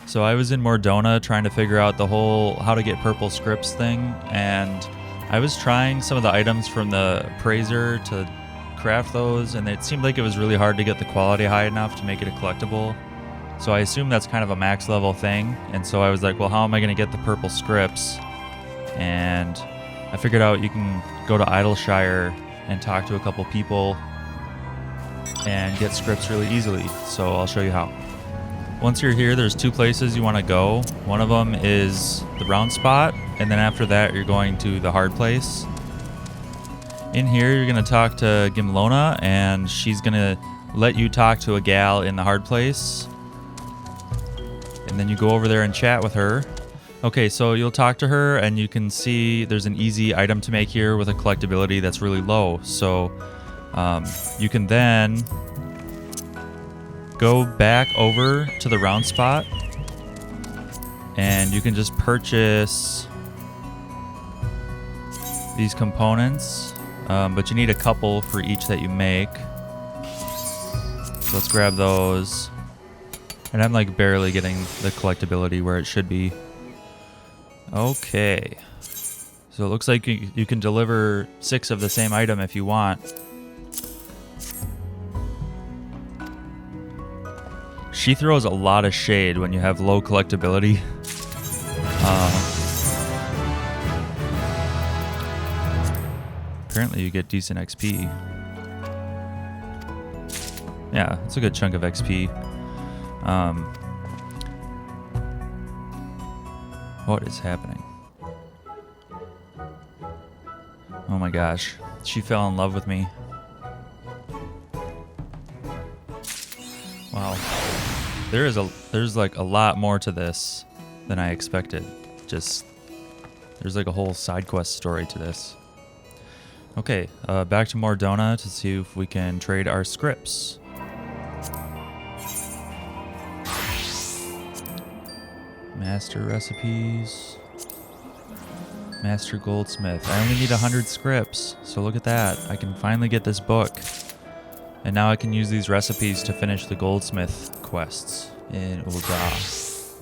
So I was in Mordona trying to figure out the whole how to get purple scripts thing, and I was trying some of the items from the appraiser to craft those, and it seemed like it was really hard to get the quality high enough to make it a collectible. So I assume that's kind of a max level thing, and so I was like, well, how am I going to get the purple scripts? And I figured out you can go to Idyllshire and talk to a couple people and get scripts really easily. So I'll show you how. Once you're here, there's two places you want to go. One of them is the round spot, and then after that you're going to the hard place. In here you're going to talk to Gimlona, and she's going to let you talk to a gal in the hard place. And then you go over there and chat with her. Okay, so you'll talk to her and you can see there's an easy item to make here with a collectability that's really low. So you can then go back over to the round spot and you can just purchase these components, but you need a couple for each that you make. So let's grab those. And I'm like barely getting the collectability where it should be. Okay. So it looks like you can deliver 6 of the same item if you want. She throws a lot of shade when you have low collectability. Apparently you get decent XP. Yeah, it's a good chunk of XP. What is happening? Oh my gosh, she fell in love with me. Wow. There's like a lot more to this than I expected. There's like a whole side quest story to this. Okay, back to Mordona to see if we can trade our scripts. Master recipes. Master goldsmith. I only need 100 scripts, so look at that. I can finally get this book. And now I can use these recipes to finish the goldsmith quests in Uldah.